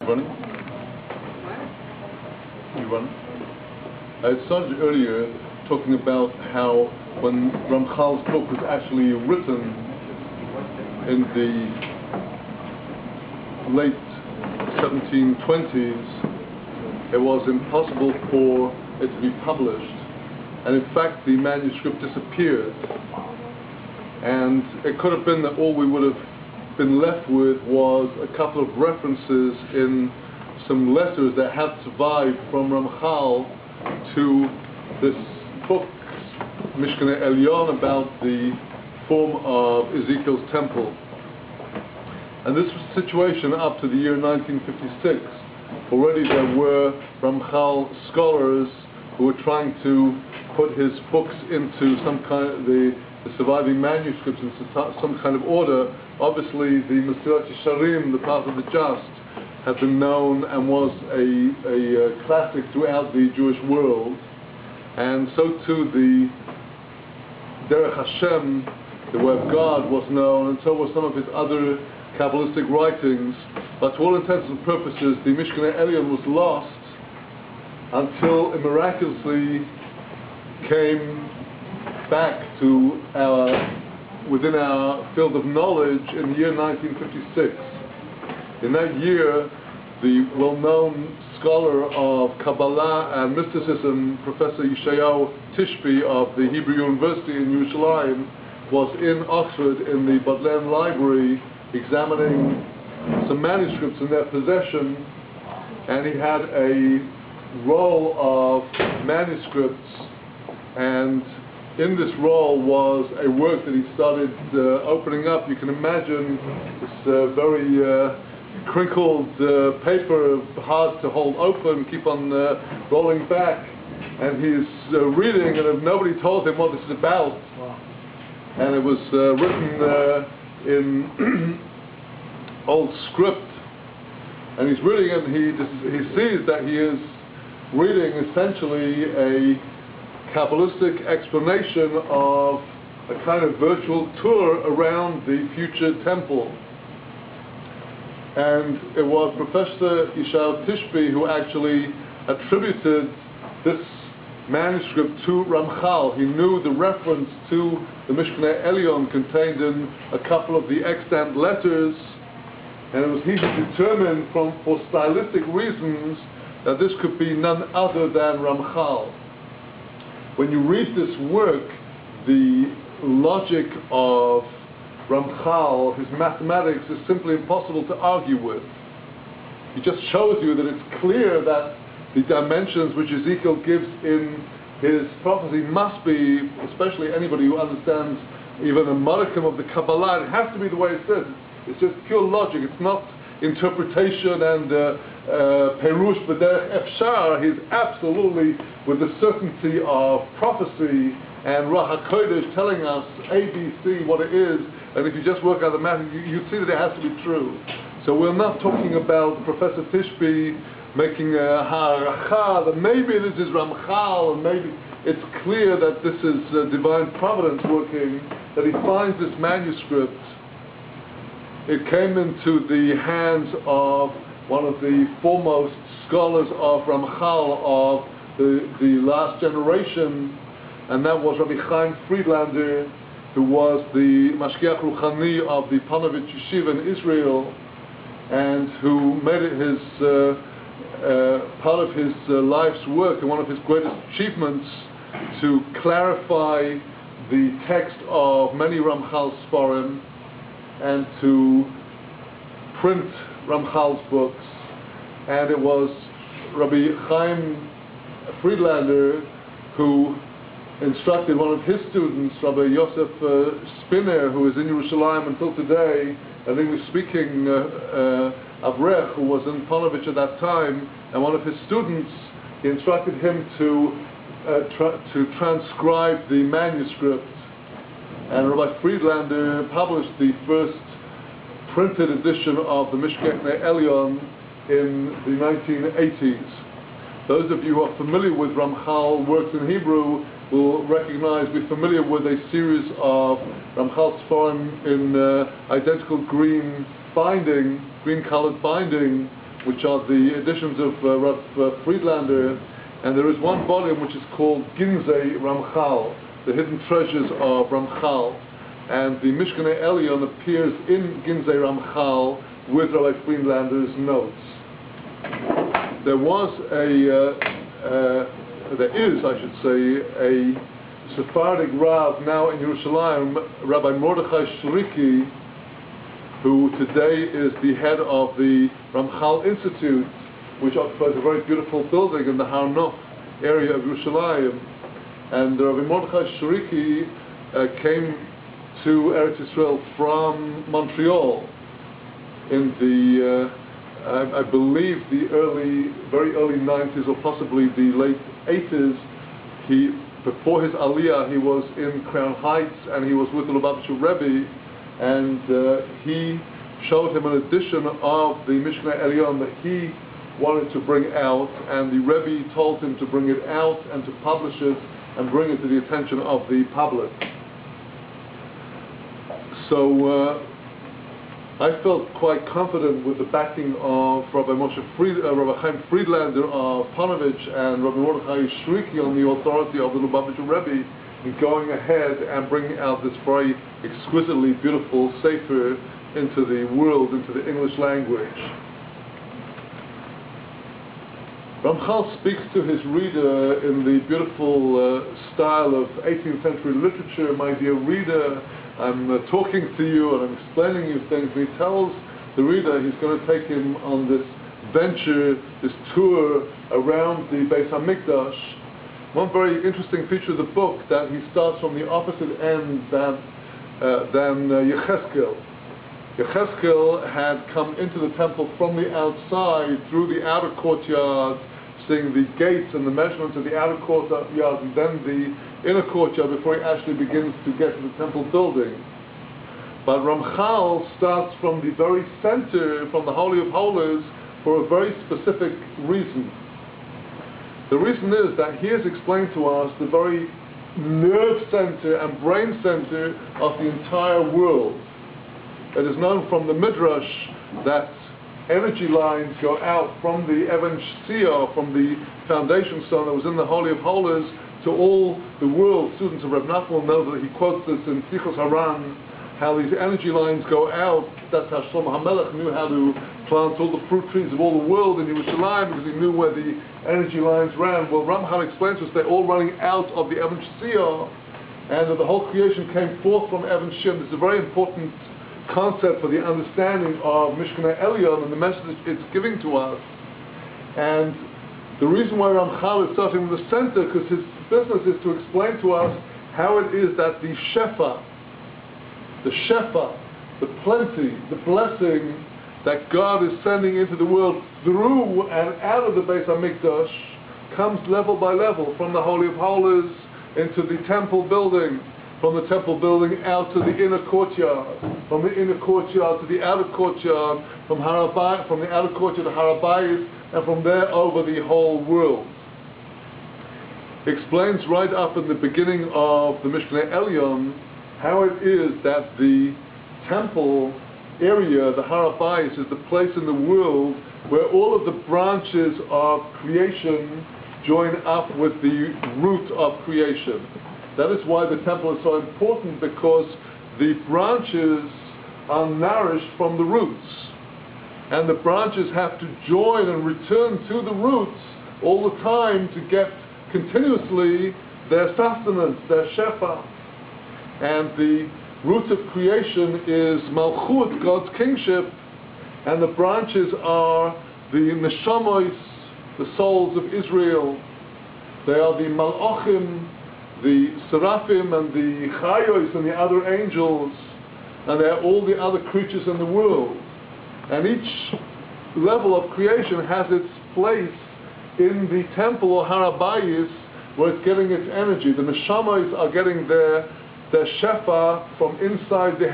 Running? You running? I started earlier talking about how when Romchal's book was actually written in the late 1720s, it was impossible for it to be published, and in fact the manuscript disappeared, and it could have been that all we would have been left with was a couple of references in some letters that had survived from Romchal to this book, Mishkanei Elyon, about the form of Ezekiel's temple. And this was the situation up to the year 1956. Already there were Romchal scholars who were trying to put his books into some kind of the surviving manuscripts into some kind of order. Obviously the Mesilat Yesharim, the Path of the Just, had been known and was a classic throughout the Jewish world, and so too the Derech Hashem, the Way of God, was known, and so were some of his other Kabbalistic writings. But to all intents and purposes, the Mishkanei Elyon was lost until it miraculously came back to within our field of knowledge in the year 1956. In that year, the well-known scholar of Kabbalah and mysticism, Professor Yeshayahu Tishby of the Hebrew University in Yerushalayim, was in Oxford in the Bodleian Library examining some manuscripts in their possession, and he had a roll of manuscripts, and in this roll was a work that he started opening up. You can imagine this very crinkled paper, hard to hold open, keep on rolling back, and he's reading, and nobody told him what this is about. Wow. And it was written in old script, and he's reading it, and he sees that he is reading essentially a Kabbalistic explanation of a kind of virtual tour around the future temple. And it was Professor Yeshayahu Tishby who actually attributed this manuscript to Romchal. He knew the reference to the Mishkanei Elyon contained in a couple of the extant letters, and it was he who determined for stylistic reasons that this could be none other than Romchal. When you read this work, the logic of Romchal, his mathematics, is simply impossible to argue with. It just shows you that it's clear that the dimensions which Ezekiel gives in his prophecy must be, especially anybody who understands even a modicum of the Kabbalah, it has to be the way it says. It's just pure logic. It's not interpretation and Perush b'derech efshar. He's absolutely with the certainty of prophecy and Ruach HaKodesh telling us A, B, C, what it is, and if you just work out the math, you see that it has to be true. So we're not talking about Professor Tishby making a ha'aracha that maybe this is Romchal, and maybe it's clear that this is divine providence working, that he finds this manuscript. It came into the hands of one of the foremost scholars of Ramchal of the last generation, and that was Rabbi Chaim Friedlander, who was the Mashgiach Ruchani of the Panovich Yeshiva in Israel, and who made it his part of his life's work and one of his greatest achievements to clarify the text of many Ramchal Sforim and to print Ramchal's books. And it was Rabbi Chaim Friedlander who instructed one of his students, Rabbi Yosef Spinner, who is in Yerushalayim until today, an English-speaking Avrech who was in Panovich at that time, and one of his students, he instructed him to transcribe the manuscript. And Rabbi Friedlander published the first printed edition of the Mishkanei Elyon in the 1980s. Those of you who are familiar with Ramchal works in Hebrew will recognize, be familiar with a series of Ramchal Sforim in identical green binding, green-colored binding, which are the editions of Rav Friedlander, and there is one volume which is called Ginzei Ramchal, the hidden treasures of Ramchal, and the Mishkanei Elyon appears in Ginzei Ramchal with Rabbi Friedlander's notes. There is, I should say, a Sephardic Rav now in Yerushalayim, Rabbi Mordechai Shriki, who today is the head of the Romchal Institute, which occupies a very beautiful building in the Har Nof area of Yerushalayim. And Rabbi Mordechai Shriki came to Eretz Yisrael from Montreal in the, I believe, the very early 90s or possibly the late 80s. Before his Aliyah, he was in Crown Heights and he was with the Lubavitcher Rebbe, and he showed him an edition of the Mishnah Elyon that he wanted to bring out, and the Rebbe told him to bring it out and to publish it and bring it to the attention of the public. So I felt quite confident with the backing of Rabbi Chaim Friedlander of Panovich and Rabbi Mordechai Shriki on the authority of the Lubavitcher Rebbe in going ahead and bringing out this very exquisitely beautiful sefer into the world, into the English language. Romchal speaks to his reader in the beautiful style of 18th century literature. My dear reader, I'm talking to you and I'm explaining you things. And he tells the reader he's going to take him on this venture, this tour around the Beis HaMikdash. One very interesting feature of the book, that he starts from the opposite end than Yechezkel. Yechezkel had come into the temple from the outside through the outer courtyard, seeing the gates and the measurements of the outer courtyard and then the inner courtyard before he actually begins to get to the temple building. But Romchal starts from the very center, from the Holy of Holies, for a very specific reason. The reason is that he has explained to us the very nerve center and brain center of the entire world. It is known from the Midrash that energy lines go out from the Even Shtia, from the foundation stone that was in the Holy of Holies, to all the world. Students of Reb Nachman will know that he quotes this in Sichos Haran, how these energy lines go out. That's how Shlomo HaMelech knew how to plant all the fruit trees of all the world in Yerushalayim, because he knew where the energy lines ran. Well, Ramchal explains to us they're all running out of the Even Shtia, and that the whole creation came forth from Even Shtia. This is a very important concept for the understanding of Mishkanei Elyon and the message it's giving to us. And the reason why Ramchal is starting with the center, because his business is to explain to us how it is that the shefa, the plenty, the blessing that God is sending into the world through and out of the Beis HaMikdash comes level by level, from the Holy of Holies into the temple building, from the temple building out to the inner courtyard, from the inner courtyard to the outer courtyard, from the outer courtyard to Har HaBayis, and from there over the whole world. He explains right up in the beginning of the Mishkanei Elyon how it is that the temple area, the Har HaBayis, is the place in the world where all of the branches of creation join up with the root of creation. That is why the temple is so important, because the branches are nourished from the roots. And the branches have to join and return to the roots all the time to get continuously their sustenance, their shefa. And the root of creation is Malchut, God's kingship, and the branches are the Neshamos, the souls of Israel. They are the Malachim, the Seraphim and the Chayos and the other angels, and they are all the other creatures in the world. And each level of creation has its place in the temple or Har HaBayis, where it's getting its energy. The Neshamos are getting their shefa from inside the